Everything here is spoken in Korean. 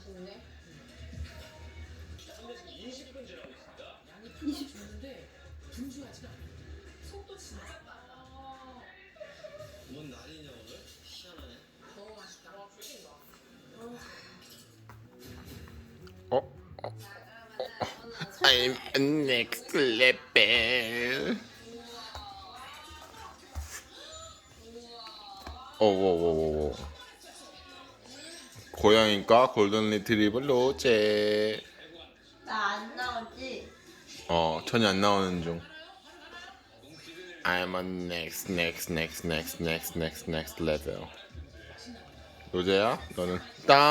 맛있네. 20 줬는데 분주하지가 않아. 속도 진짜 빨라. 뭔 날이냐 오늘? 희한하네. 너무 맛있다. 와, 죽인다. I'm next level. 오오오오. 고양이과 골든리트리버 로제. 나 안 나오지? 전혀 안 나오는 중. I'm on next level. 로제야, 너는 다운.